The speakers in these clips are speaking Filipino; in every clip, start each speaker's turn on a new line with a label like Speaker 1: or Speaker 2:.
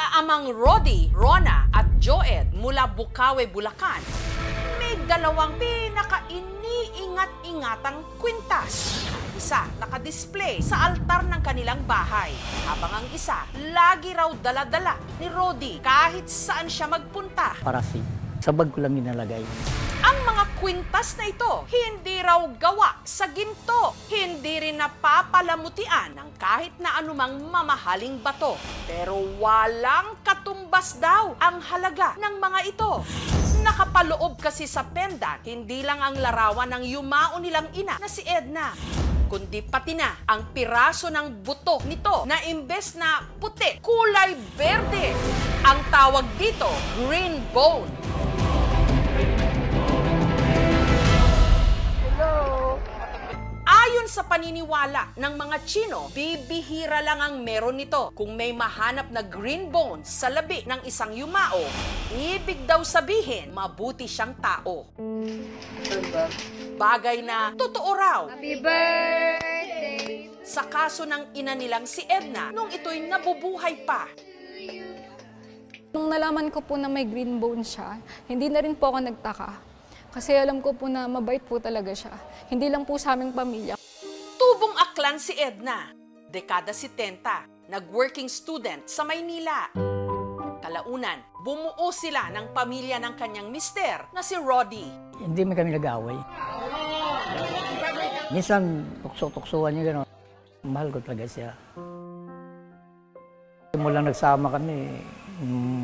Speaker 1: Magkaamang Rodi, Rona at Joed mula Bukawe, Bulacan, may dalawang pinaka-iniingat-ingatang kwintas. Isa nakadisplay sa altar ng kanilang bahay, habang ang isa lagi raw dala-dala ni Rodi kahit saan siya magpunta.
Speaker 2: Parasin. Sa bag ko lang inalagay.
Speaker 1: Ang mga kwintas na ito, hindi raw gawa sa ginto. Hindi rin napapalamutian ng kahit na anumang mamahaling bato. Pero walang katumbas daw ang halaga ng mga ito. Nakapaloob kasi sa pendant, hindi lang ang larawan ng yumao nilang ina na si Edna, kundi pati na ang piraso ng buto nito na imbes na puti, kulay berde. Ang tawag dito, green bone. Ayon sa paniniwala ng mga Chino, bibihira lang ang meron nito. Kung may mahanap na green bones sa labi ng isang yumao, ibig daw sabihin mabuti siyang tao. Bagay na totoo raw.
Speaker 3: Happy birthday!
Speaker 1: Sa kaso ng ina nilang si Edna nung ito'y nabubuhay pa.
Speaker 3: Nung nalaman ko po na may green bone siya, hindi na rin po ako nagtaka. Kasi alam ko po na mabait po talaga siya. Hindi lang po sa aming pamilya.
Speaker 1: Tubong aklan si Edna. Dekada 70, nag-working student sa Maynila. Kalaunan, bumuo sila ng pamilya ng kanyang mister na si Rodi.
Speaker 2: Hindi man kami nag-away. Minsan, tukso-tuksuan niya gano'n. Mahal ko talaga siya. Mulang nagsama kami,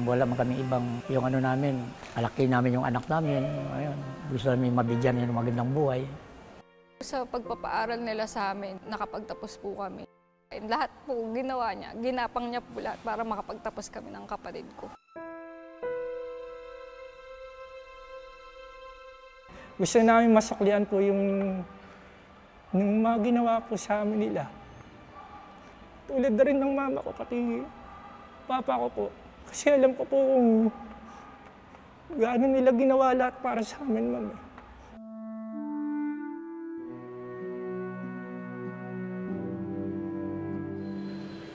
Speaker 2: wala man kami ibang yung ano namin. Alaki namin yung anak namin. Ayun, gusto namin mabigyan ng magandang buhay.
Speaker 3: Sa pagpapaaral nila sa amin, nakapagtapos po kami. Lahat po ginawa niya, ginapang niya po lahat para makapagtapos kami ng kapatid ko.
Speaker 4: Gusto namin masuklian po yung mga ginawa po sa amin nila. Tulad na rin ng mama ko, pati papa ko po. Kasi alam ko po kung gaano nila ginawa lahat para sa amin, ma'am.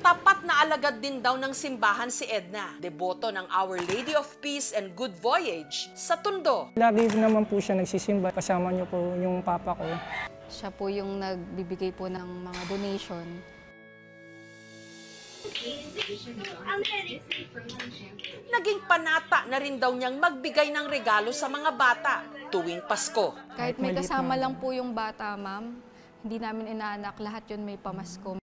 Speaker 1: Tapat na alagad din daw ng simbahan si Edna, deboto ng Our Lady of Peace and Good Voyage sa Tondo.
Speaker 4: Lagi naman po siya nagsisimba. Kasama niyo po yung papa ko.
Speaker 3: Siya po yung nagbibigay po ng mga donation.
Speaker 1: Naging panata na rin daw niyang magbigay ng regalo sa mga bata tuwing Pasko.
Speaker 3: Kahit may kasama lang po yung bata, ma'am, hindi namin inaanak, lahat yun may pamasko.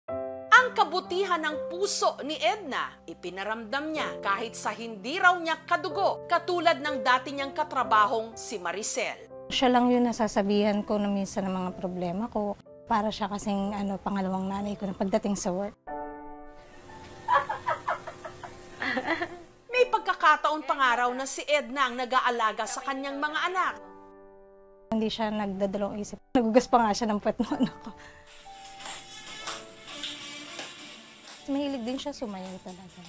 Speaker 1: Ang kabutihan ng puso ni Edna, ipinaramdam niya kahit sa hindi raw niya kadugo, katulad ng dati niyang katrabahong si Maricel.
Speaker 5: Siya lang yung nasasabihan ko na minsan ng mga problema ko. Para siya kasing pangalawang nanay ko na pagdating sa work.
Speaker 1: May pagkakataon pangaraw na si Edna ang nag-aalaga sa kanyang mga anak.
Speaker 5: Hindi siya nagdadalawang isip. Nagugas pa nga siya ng puwet ng anak ko. Mahilig din siya sumayaw talaga.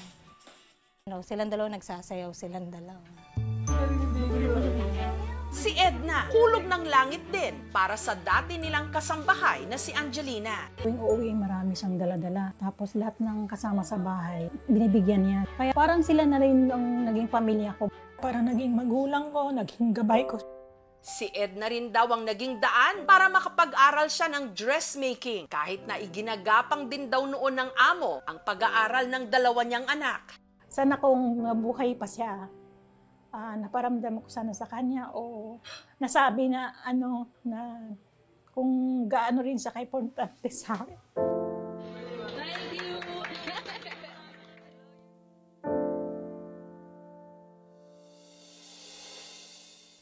Speaker 5: Silang dalawa nagsasayaw, silang dalawa.
Speaker 1: Si Edna, hulog ng langit din para sa dati nilang kasambahay na si Angelina.
Speaker 6: Tuwing uuwi, marami siyang dala-dala. Tapos lahat ng kasama sa bahay, binibigyan niya. Kaya parang sila na rin ang naging pamilya ko. Parang naging magulang ko, naging gabay ko.
Speaker 1: Si Edna rin daw ang naging daan para makapag-aral siya ng dressmaking, kahit na iginagapang din daw noon ng amo ang pag-aaral ng dalawa niyang anak.
Speaker 6: Sana kung nabuhay pa siya, naparamdam ko sana sa kanya o nasabi na na kung gaano rin siya ka-importante sa akin.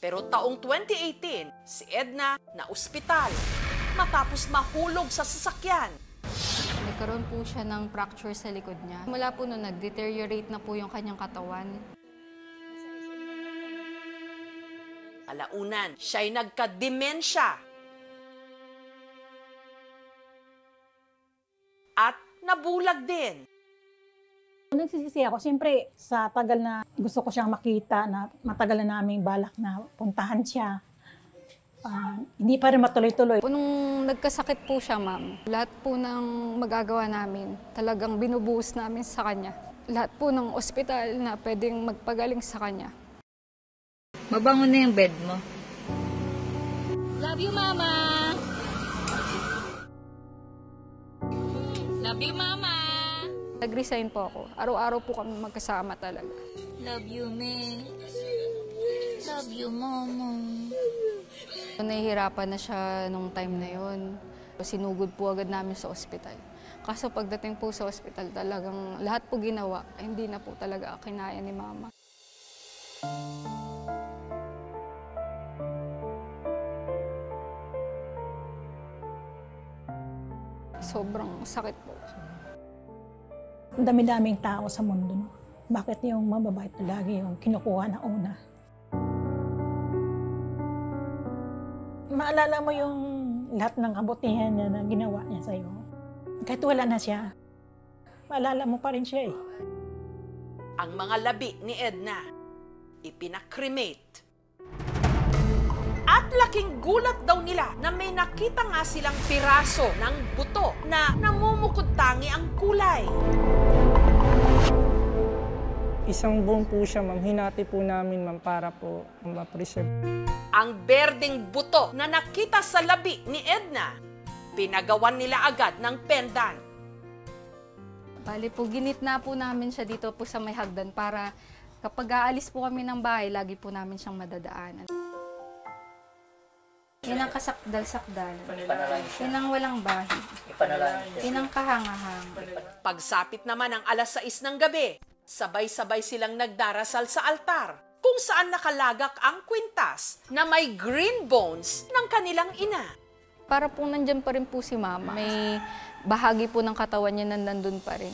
Speaker 1: Pero taong 2018, si Edna na ospital matapos mahulog sa sasakyan.
Speaker 3: Nagkaroon po siya ng fracture sa likod niya. Mula po noon, nag-deteriorate na po yung kanyang katawan.
Speaker 1: Alaunan, siya'y nagka-demensya. At nabulag din.
Speaker 6: Nagsisisi ako, siyempre sa tagal na gusto ko siyang makita, na matagal na naming balak na puntahan siya. Hindi pa rin matuloy-tuloy.
Speaker 3: Nung nagkasakit po siya, ma'am, lahat po ng magagawa namin, talagang binubuhos namin sa kanya. lahat po ng ospital na pwedeng magpagaling sa kanya.
Speaker 7: Mabango na yung bed mo. Love you, Mama! Love you, Mama!
Speaker 3: Nag-resign po ako. Araw-araw po kami magkasama talaga.
Speaker 7: Love you, me. Love you, Mama.
Speaker 3: Nahihirapan na siya nung time na yon. Sinugod po agad namin sa ospital. Kaso pagdating po sa ospital, talagang lahat po ginawa. Hindi na po talaga kinaya ni Mama. Sobrang sakit po.
Speaker 6: Ang dami-daming tao sa mundo, no? Bakit yung mababait lagi yung kinukuha na una? Maalala mo yung lahat ng kabutihan niya na ginawa niya sa'yo. Kahit wala na siya, maalala mo pa rin siya eh.
Speaker 1: Ang mga labi ni Edna, ipinakremate. At laking gulat daw nila na may nakita nga silang piraso ng buto na namumukod tangi ang kulay.
Speaker 4: Isang buong po siya, ma'am. Hinati po namin, ma'am, para po ma-preserve.
Speaker 1: Ang berdeng buto na nakita sa labi ni Edna, pinagawan nila agad ng pendant.
Speaker 3: Bali po, ginitna po namin siya dito po sa may hagdan para kapag aalis po kami ng bahay, lagi po namin siyang madadaanan. Yan ang kasakdal-sakdal. Yan ang walang bahid. Yan ang kahangahang.
Speaker 1: Pagsapit naman ng alas 6 ng gabi, sabay-sabay silang nagdarasal sa altar, kung saan nakalagak ang kwintas na may green bones ng kanilang ina.
Speaker 3: Para po nandyan pa rin po si Mama. May bahagi po ng katawan niya na nandun pa rin.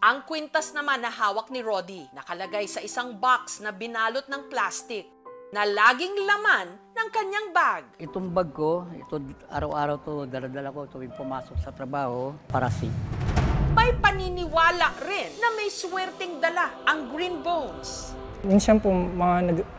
Speaker 1: Ang kwintas naman na hawak ni Rodi, nakalagay sa isang box na binalot ng plastic, na laging laman ng kanyang bag.
Speaker 2: Itong bag ko, ito araw-araw to dala-dala ko tuwing pumasok sa trabaho para safe.
Speaker 1: May paniniwala rin na may swerteng dala ang green bones.
Speaker 4: Minsan po,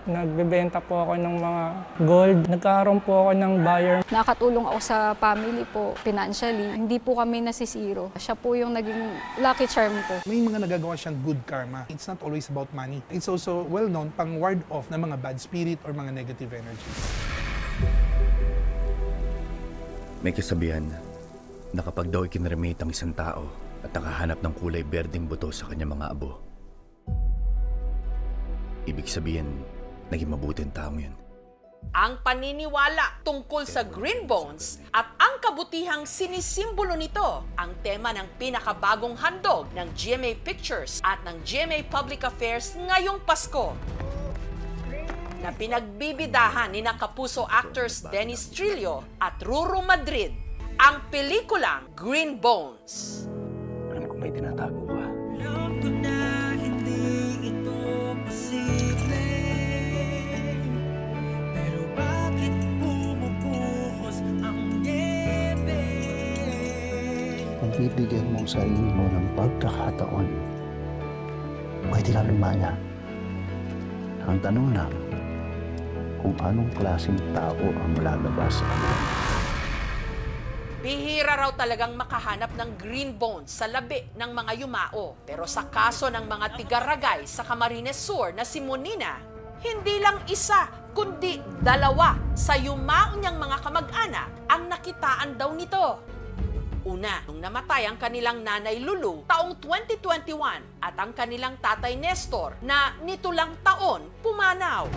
Speaker 4: nagbebenta po ako ng mga gold. Nagkaroon po ako ng buyer.
Speaker 3: Nakatulong ako sa family po, financially. Hindi po kami nasisiro. Siya po yung naging lucky charm ko.
Speaker 8: May mga nagagawa siyang good karma. It's not always about money. It's also well-known pang ward off ng mga bad spirit or mga negative energies.
Speaker 9: May kasabihan na kapag daw ikinremate ang isang tao at nakahanap ng kulay berdeng buto sa kanyang mga abo, ibig sabihin, naging mabuting tao yun.
Speaker 1: Ang paniniwala tungkol sa green bones at ang kabutihang sinisimbolo nito ang tema ng pinakabagong handog ng GMA Pictures at ng GMA Public Affairs ngayong Pasko, na pinagbibidahan ni Kapuso actors Dennis Trillo at Ruru Madrid, ang pelikulang Green Bones.
Speaker 9: Alam ko may tinatago ka.
Speaker 10: Alam ko na hindi ito posible, pero bakit bumubuhos ang niebe?
Speaker 11: Kung bibigyan mo ang sarili mo ng pagkakataon, pwede ka lumaya. Ang tanong lang, kung anong klaseng tao ang lalabas sa kanila.
Speaker 1: Bihira raw talagang makahanap ng green bones sa labi ng mga yumao. Pero sa kaso ng mga tigaragay sa Camarines Sur na si Monina, hindi lang isa, kundi dalawa sa yumao niyang mga kamag-anak ang nakitaan daw nito. Una, nung namatay ang kanilang nanay Lulu taong 2021 at ang kanilang tatay Nestor na nito lang taon pumanaw.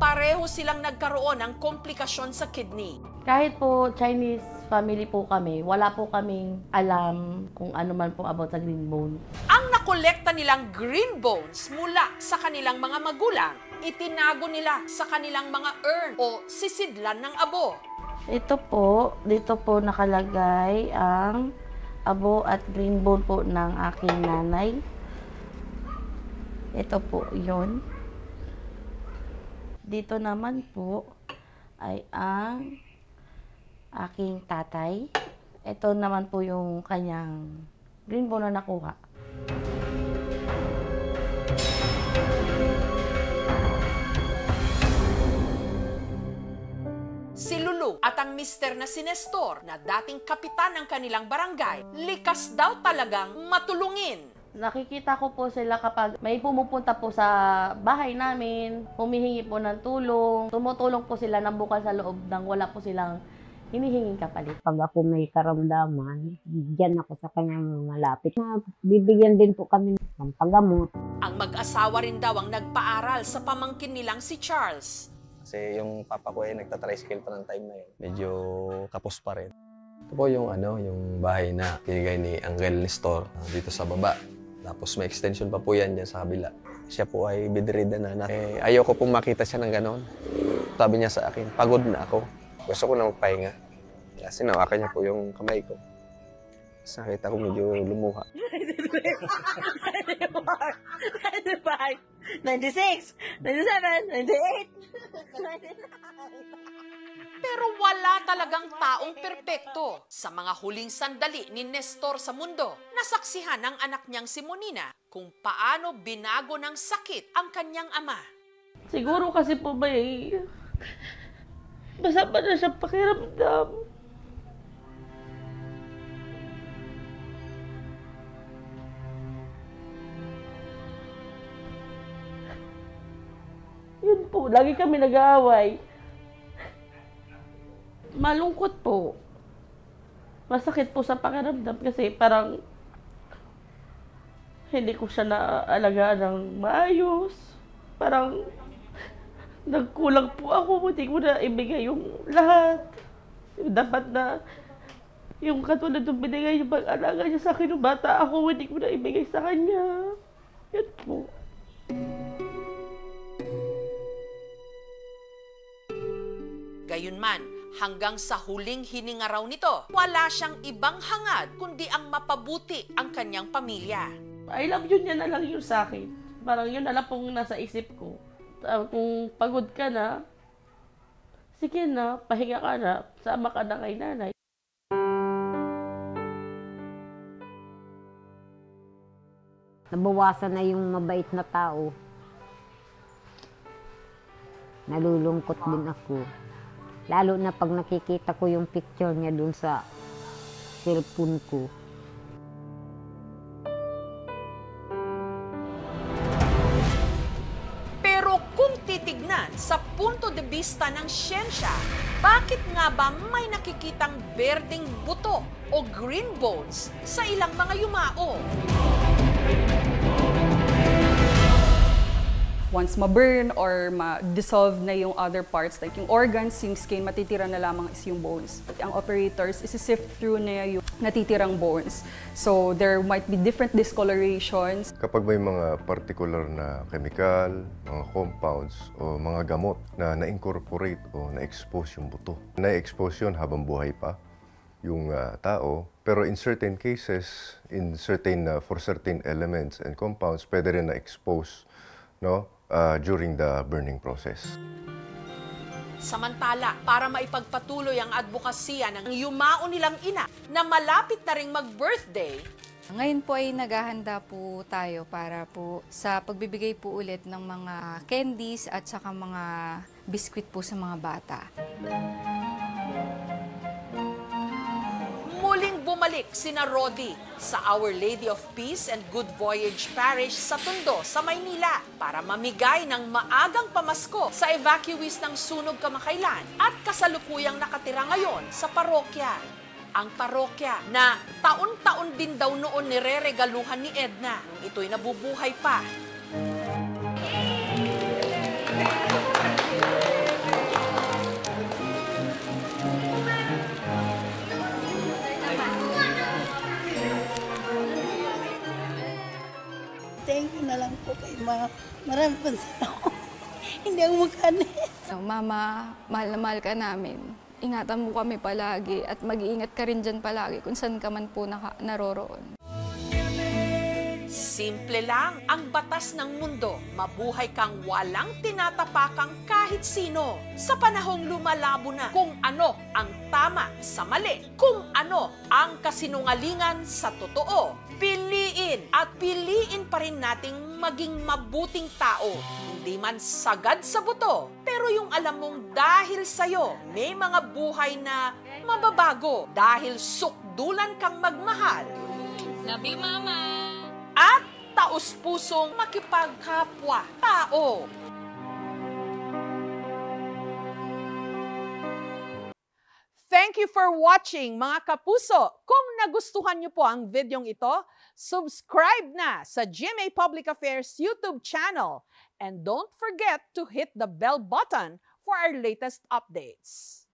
Speaker 1: Pareho silang nagkaroon ng komplikasyon sa kidney.
Speaker 12: Kahit po Chinese family po kami, wala po kaming alam kung ano man po about sa green bone.
Speaker 1: Ang nakolekta nilang green bones mula sa kanilang mga magulang, itinago nila sa kanilang mga urn o sisidlan ng abo.
Speaker 12: Ito po, dito po nakalagay ang abo at green bone po ng aking nanay. Ito po yun. Dito naman po ay ang aking tatay. Ito naman po yung kanyang green bone na nakuha.
Speaker 1: Si Lulu at ang mister na si Nestor na dating kapitan ng kanilang barangay, likas daw talagang matulungin.
Speaker 12: Nakikita ko po sila kapag may pumupunta po sa bahay namin, humihingi po ng tulong, tumutulong po sila ng bukal sa loob nang wala po silang hinihinging kapalit.
Speaker 13: Pag ako may karamdaman, diyan ako sa kanyang malapit. Bibigyan din po kami ng paggamot.
Speaker 1: Ang mag-asawa rin daw ang nagpaaral sa pamangkin nilang si Charles.
Speaker 14: Kasi yung papa ko nagtatricycle pa ng time na yun. Medyo kapos pa rin. Ito po yung yung bahay na binigay ni Uncle Nestor dito sa baba. Tapos may extension pa po yan dyan sa kabila. Siya po ay bedridden na. Ayaw ko pong makita siya ng ganon. Sabi niya sa akin, pagod na ako. Gusto ko na magpahinga. Kasi nawakan niya po yung kamay ko. Tapos nakita ko medyo lumuha.
Speaker 15: 95, 96, 97, 98, 99.
Speaker 1: Pero wala talagang taong perpekto. Sa mga huling sandali ni Nestor sa mundo, nasaksihan ng anak niyang si Monina kung paano binago ng sakit ang kanyang ama.
Speaker 12: Siguro kasi po masama na siya pakiramdam. Yun po, lagi kami nag-aaway. Malungkot po. Masakit po sa pakiramdam kasi parang hindi ko siya naalagaan ng maayos. Parang nagkulang po ako, hindi ko na ibigay yung lahat. Dapat na yung katulad ng binigay yung pag-alaga niya sa akin ng bata ako, hindi ko na ibigay sa kanya. Yan po.
Speaker 1: Gayunman, hanggang sa huling hininga raw nito, wala siyang ibang hangad kundi ang mapabuti ang kanyang pamilya.
Speaker 12: I love you niya na lang yun sa akin. Parang yun na lang pong nasa isip ko. Kung pagod ka na, sige na, pahinga ka na, sama ka na kay nanay.
Speaker 13: Nabawasan na yung mabait na tao. Nalulungkot din ako. Lalo na pag nakikita ko yung picture niya dun sa cellphone ko.
Speaker 1: Pero kung titignan sa punto de vista ng siyensya, bakit nga ba may nakikitang berdeng buto o green bones sa ilang mga yumao?
Speaker 16: Once ma-burn or ma-dissolve na yung other parts, like yung organs, yung skin, matitira na lamang is yung bones. Ang operators, isi-sift through na yung natitirang bones. So there might be different discolorations.
Speaker 17: Kapag may mga particular na chemical, mga compounds o mga gamot na na-incorporate o na-expose yung buto. Na-expose yun habang buhay pa yung tao. Pero in certain cases, for certain elements and compounds, pwede rin na-expose during the burning process.
Speaker 1: Samantala, para maipagpatuloy ang advokasya ng yumao nilang ina na malapit na ring mag-birthday,
Speaker 18: ngayon po ay naghahanda po tayo para po sa pagbibigay po ulit ng mga candies at saka mga biskwit po sa mga bata.
Speaker 1: Muling bumalik sina Rodi sa Our Lady of Peace and Good Voyage Parish sa Tondo, sa Maynila para mamigay ng maagang pamasko sa evacuees ng sunog kamakailan at kasalukuyang nakatira ngayon sa parokya. Ang parokya na taon-taon din daw noon nireregaluhan ni Edna. Ito'y nabubuhay pa.
Speaker 19: Thank you na lang po kay Ma. Marami pa salamat. Hindi ako magkani.
Speaker 3: Mama, mahal na mahal ka namin. Ingatan mo kami palagi at mag-iingat ka rin dyan palagi kung saan ka man po naroroon.
Speaker 1: Simple lang ang batas ng mundo. Mabuhay kang walang tinatapakang kahit sino. Sa panahong lumalabo na kung ano ang tama sa mali, kung ano ang kasinungalingan sa totoo. Piliin at piliin pa rin nating maging mabuting tao. Hindi man sagad sa buto, pero yung alam mong dahil sa'yo, may mga buhay na mababago dahil sukdulan kang magmahal.
Speaker 7: Love you, Mama!
Speaker 1: At taos-pusong makipagkapwa-tao. Thank you for watching, mga kapuso. Kung nagustuhan niyo po ang videong ito, subscribe na sa GMA Public Affairs YouTube channel. And don't forget to hit the bell button for our latest updates.